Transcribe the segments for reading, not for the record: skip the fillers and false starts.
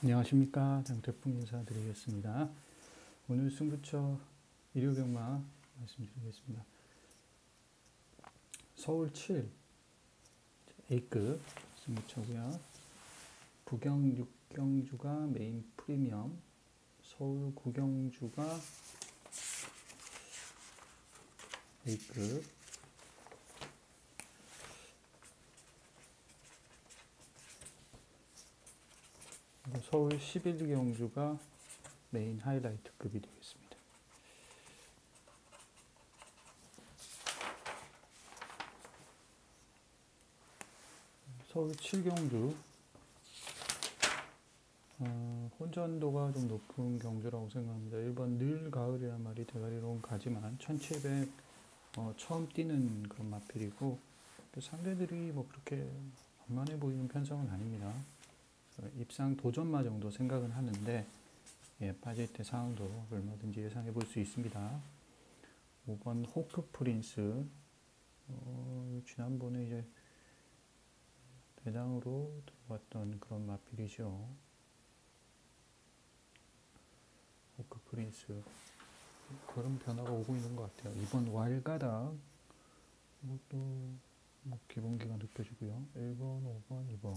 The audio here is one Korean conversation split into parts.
안녕하십니까. 장태풍 인사드리겠습니다. 오늘 승부처 일요병마 말씀드리겠습니다. 서울 7 A급 승부처고요. 부경 6경주가 메인 프리미엄, 서울 9경주가 A급, 서울 11경주가 메인 하이라이트급이 되겠습니다. 서울 7경주 혼전도가 좀 높은 경주라고 생각합니다. 1번 늘 가을이란 말이 대가리로 가지만 1700 처음 뛰는 그런 마필이고, 상대들이 뭐 그렇게 만만해 보이는 편성은 아닙니다. 입상 도전마 정도 생각은 하는데, 빠질 때 상황도 얼마든지 예상해 볼 수 있습니다. 5번 호크 프린스, 지난번에 이제 배당으로 들어왔던 그런 마필이죠. 호크 프린스, 그런 변화가 오고 있는 것 같아요. 2번 왈가닥, 이것도 뭐 기본기가 느껴지고요. 1번, 5번, 2번,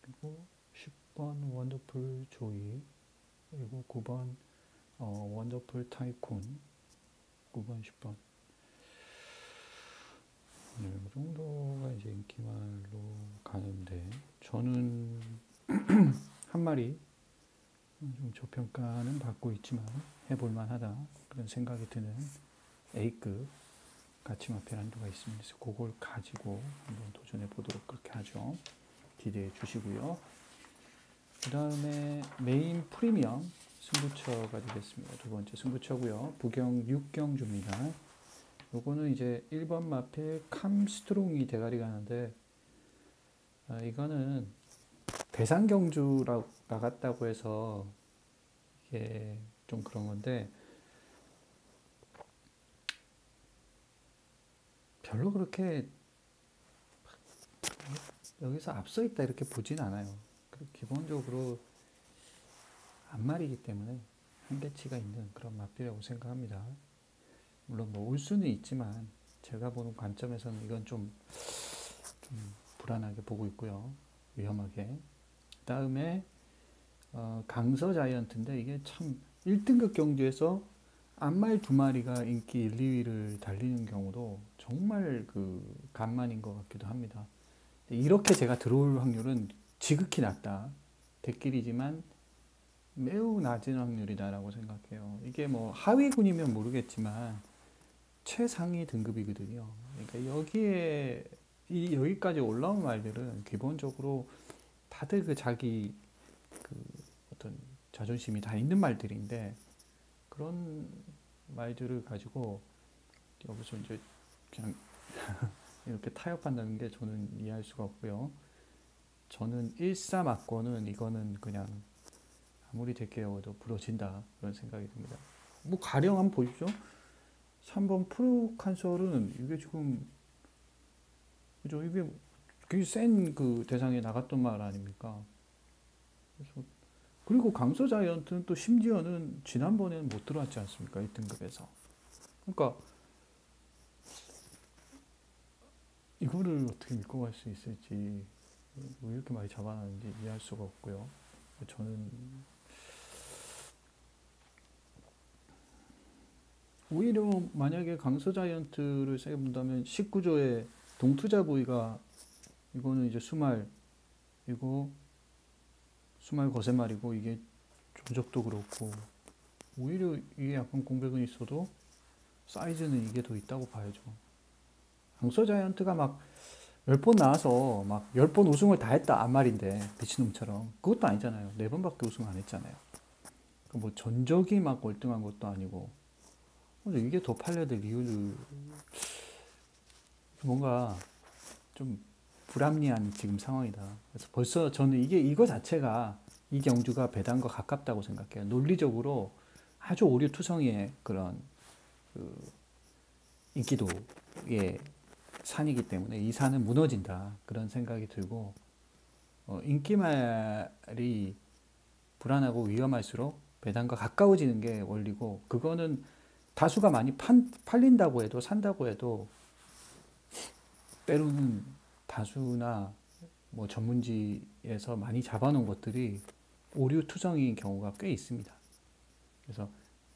그리고 10번 원더풀 조이, 그리고 9번 원더풀 타이쿤, 9번, 10번. 이 정도가 이제 인기말로 가는데, 저는 한 마리 좀 저평가는 받고 있지만 해볼만 하다, 그런 생각이 드는 A급 가치마필 한두가 있습니다. 그래서 그걸 가지고 한번 도전해 보도록 그렇게 하죠. 기대해 주시고요. 그 다음에 메인 프리미엄 승부처가 되겠습니다. 두 번째 승부처고요. 부경 6경주입니다. 요거는 이제 1번 마필 캄스트롱이 대가리 가는데, 이거는 대상경주라고 나갔다고 해서 이게 좀 그런 건데, 별로 그렇게 여기서 앞서 있다 이렇게 보진 않아요. 기본적으로 앞말이기 때문에 한계치가 있는 그런 마필이라고 생각합니다. 물론 뭐 올 수는 있지만 제가 보는 관점에서는 이건 좀 불안하게 보고 있고요. 위험하게. 그 다음에 강서 자이언트인데, 이게 참 1등급 경주에서 앞말 두 마리가 인기 1, 2위를 달리는 경우도 정말 간만인 것 같기도 합니다. 이렇게 제가 들어올 확률은 지극히 낮다. 대길이지만 매우 낮은 확률이다라고 생각해요. 이게 뭐 하위군이면 모르겠지만 최상위 등급이거든요. 그러니까 여기까지 올라온 말들은 기본적으로 다들 자기 어떤 자존심이 다 있는 말들인데, 그런 말들을 가지고 여기서 이제 그냥 이렇게 타협한다는 게 저는 이해할 수가 없고요. 저는 1-3악권은 이거는 그냥 아무리 대기하고도 부러진다, 그런 생각이 듭니다. 뭐 가령 한번 보십시오. 3번 프로칸설은 이게 지금 그죠? 이게 굉장히 센 대상에 나갔던 말 아닙니까? 그리고 강서 자이언트는 또 심지어는 지난번에는 못 들어왔지 않습니까? 1등급에서. 그러니까 이거를 어떻게 믿고 갈 수 있을지, 왜 이렇게 많이 잡아놨는지 이해할 수가 없고요. 저는 오히려 만약에 강서 자이언트를 세게 본다면 19조의 동투자 부위가, 이거는 이제 수말, 이거 수말 거세말이고, 이게 조적도 그렇고, 오히려 이게 약간 공백은 있어도 사이즈는 이게 더 있다고 봐야죠. 강서 자이언트가 막 10번 나와서 막 10번 우승을 다 했다 안 말인데, 미친놈처럼. 그것도 아니잖아요. 4번밖에 우승 안 했잖아요. 뭐 전적이 막 월등한 것도 아니고. 이게 더 팔려야 될 이유를, 뭔가 좀 불합리한 지금 상황이다. 그래서 벌써 저는 이거 자체가, 이 경주가 배당과 가깝다고 생각해요. 논리적으로 아주 오류투성이의 그런 인기도의 산이기 때문에 이 산은 무너진다, 그런 생각이 들고, 인기말이 불안하고 위험할수록 배당과 가까워지는 게 원리고, 그거는 다수가 많이 팔린다고 해도, 산다고 해도 때로는 다수나 뭐 전문지에서 많이 잡아놓은 것들이 오류 투성인 경우가 꽤 있습니다. 그래서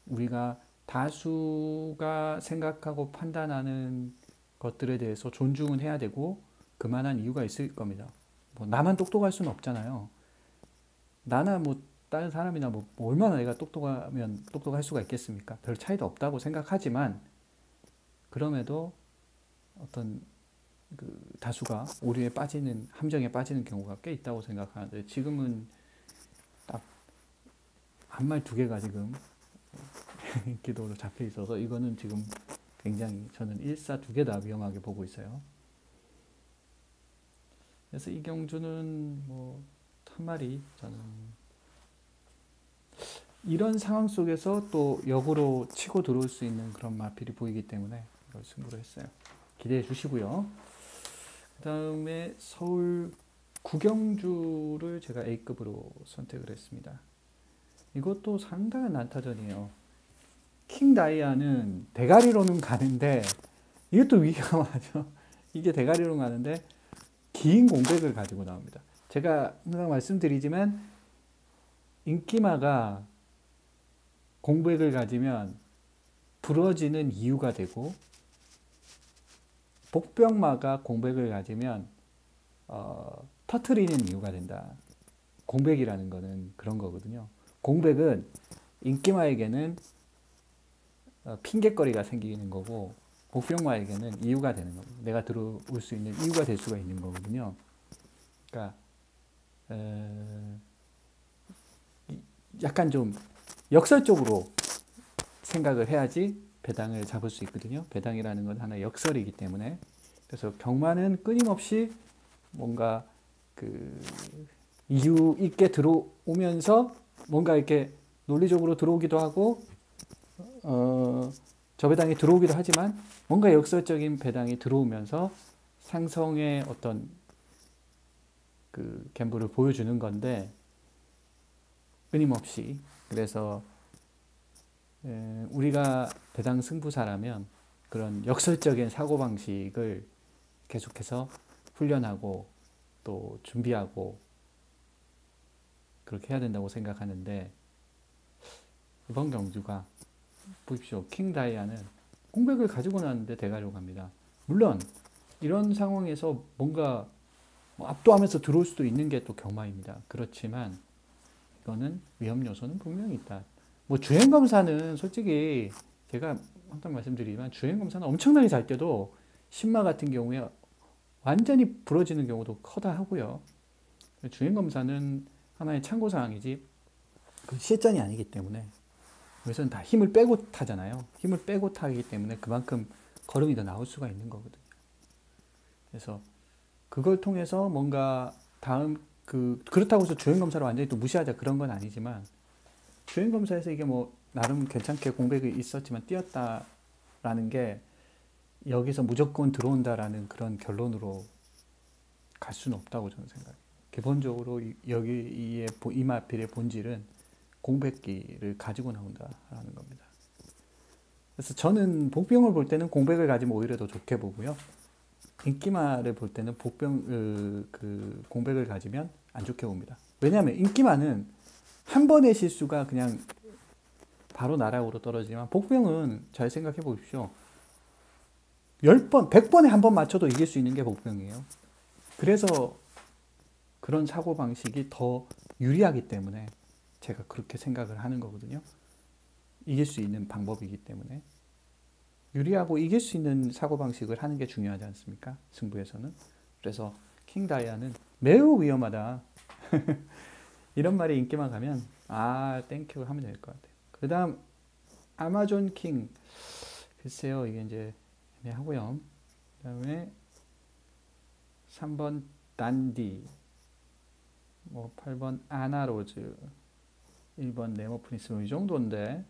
우리가 다수가 생각하고 판단하는 것들에 대해서 존중은 해야 되고, 그만한 이유가 있을 겁니다. 뭐 나만 똑똑할 수는 없잖아요. 나나 뭐 다른 사람이나 뭐 얼마나 내가 똑똑하면 똑똑할 수가 있겠습니까? 별 차이도 없다고 생각하지만, 그럼에도 어떤 그 다수가 오류에 빠지는, 함정에 빠지는 경우가 꽤 있다고 생각하는데, 지금은 딱 한 말 두 개가 지금 기도로 잡혀 있어서, 이거는 지금 굉장히 저는 일사두개 다 위험하게 보고 있어요. 그래서 이경주는 뭐 한 마리, 저는 이런 상황 속에서 또 역으로 치고 들어올 수 있는 그런 마필이 보이기 때문에 이걸 승부를 했어요. 기대해 주시고요. 그 다음에 서울 구경주를 제가 A급으로 선택을 했습니다. 이것도 상당한 난타전이에요. 킹 다이아는 대가리로는 가는데, 이것도 위험하죠. 이게 대가리로 가는데 긴 공백을 가지고 나옵니다. 제가 항상 말씀드리지만, 인기마가 공백을 가지면 부러지는 이유가 되고, 복병마가 공백을 가지면 터트리는 이유가 된다. 공백이라는 거는 그런 거거든요. 공백은 인기마에게는 핑계거리가 생기는 거고, 복병마에게는 이유가 되는 겁니다. 내가 들어올 수 있는 이유가 될 수가 있는 거거든요. 그러니까 약간 좀 역설적으로 생각을 해야지 배당을 잡을 수 있거든요. 배당이라는 건 하나의 역설이기 때문에. 그래서 경마는 끊임없이 뭔가 그 이유 있게 들어오면서 뭔가 이렇게 논리적으로 들어오기도 하고, 저 배당이 들어오기도 하지만, 뭔가 역설적인 배당이 들어오면서 상성의 어떤 그 갬블을 보여주는 건데, 끊임없이. 그래서 우리가 배당 승부사라면 그런 역설적인 사고방식을 계속해서 훈련하고 또 준비하고 그렇게 해야 된다고 생각하는데, 이번 경주가 보십시오. 킹 다이아는 공백을 가지고 나왔는데 대가리로 갑니다. 물론 이런 상황에서 뭔가 압도하면서 들어올 수도 있는 게 또 경마입니다. 그렇지만 이거는 위험 요소는 분명히 있다. 뭐 주행검사는 솔직히 제가 항상 말씀드리지만, 주행검사는 엄청나게 잘 때도 신마 같은 경우에 완전히 부러지는 경우도 커다 하고요. 주행검사는 하나의 참고사항이지 그 실전이 아니기 때문에, 여기서는 다 힘을 빼고 타잖아요. 힘을 빼고 타기 때문에 그만큼 걸음이 더 나올 수가 있는 거거든요. 그래서 그걸 통해서 뭔가 다음 그렇다고 해서 주행검사를 완전히 또 무시하자 그런 건 아니지만, 주행검사에서 이게 뭐 나름 괜찮게 공백이 있었지만 뛰었다라는 게 여기서 무조건 들어온다라는 그런 결론으로 갈 수는 없다고 저는 생각해요. 기본적으로 여기의 이 마필의 본질은 공백기를 가지고 나온다라는 겁니다. 그래서 저는 복병을 볼 때는 공백을 가지면 오히려 더 좋게 보고요. 인기마를 볼 때는 그 공백을 가지면 안 좋게 봅니다. 왜냐하면 인기마는 한 번의 실수가 그냥 바로 나락으로 떨어지지만, 복병은 잘 생각해 보십시오. 10번, 100번에 한 번 맞춰도 이길 수 있는 게 복병이에요. 그래서 그런 사고방식이 더 유리하기 때문에 제가 그렇게 생각을 하는 거거든요. 이길 수 있는 방법이기 때문에. 유리하고 이길 수 있는 사고방식을 하는 게 중요하지 않습니까? 승부에서는. 그래서 킹 다이아는 매우 위험하다. 이런 말이 인기만 가면 땡큐 하면 될 것 같아요. 그 다음 아마존 킹. 글쎄요, 이게 이제 애매하고요. 그 다음에 3번 단디, 8번 아나로즈, 1번 네모프린스, 이 정도인데,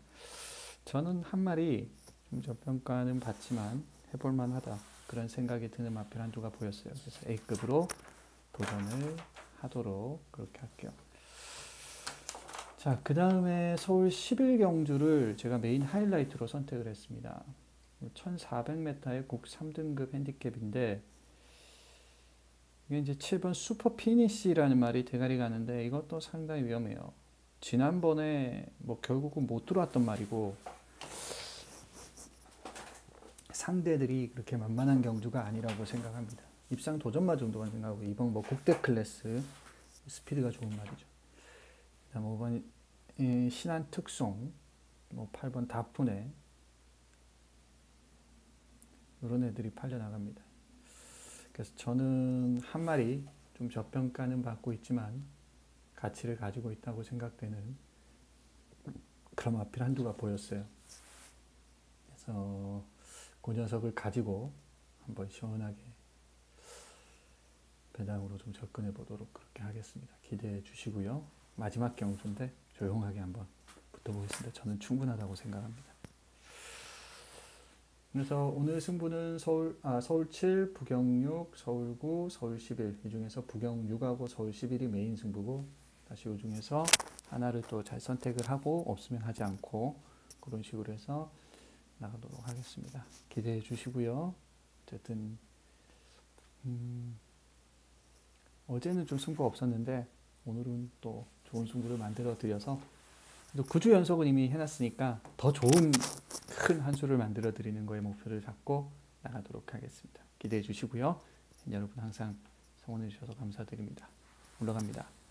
저는 한 마리 좀 저평가는 받지만 해볼만 하다, 그런 생각이 드는 마필 한두가 보였어요. 그래서 A급으로 도전을 하도록 그렇게 할게요. 자, 그 다음에 서울 11경주를 제가 메인 하이라이트로 선택을 했습니다. 1400m의 곡 3등급 핸디캡인데, 이게 이제 7번 슈퍼 피니시라는 말이 대가리 가는데, 이것도 상당히 위험해요. 지난번에 뭐 결국은 못 들어왔던 말이고, 상대들이 그렇게 만만한 경주가 아니라고 생각합니다. 입상 도전마 정도만 생각하고, 이번 뭐 국대 클래스 스피드가 좋은 말이죠. 다음 5번 신한 특송, 뭐 8번 다프네, 이런 애들이 팔려 나갑니다. 그래서 저는 한 마리 좀 저평가는 받고 있지만 가치를 가지고 있다고 생각되는 그런 마필 한두가 보였어요. 그래서 그 녀석을 가지고 한번 시원하게 배당으로 좀 접근해 보도록 그렇게 하겠습니다. 기대해 주시고요. 마지막 경주인데 조용하게 한번 붙어보겠습니다. 저는 충분하다고 생각합니다. 그래서 오늘 승부는 서울 7, 부경 6, 서울 9, 서울 11, 이 중에서 부경 6하고 서울 11이 메인 승부고, 다시 이 중에서 하나를 또 잘 선택을 하고 없으면 하지 않고 그런 식으로 해서 나가도록 하겠습니다. 기대해 주시고요. 어쨌든 어제는 좀 승부가 없었는데 오늘은 또 좋은 승부를 만들어 드려서 9주 연속은 이미 해놨으니까 더 좋은 큰 한 수를 만들어 드리는 거에 목표를 잡고 나가도록 하겠습니다. 기대해 주시고요. 여러분 항상 성원해 주셔서 감사드립니다. 올라갑니다.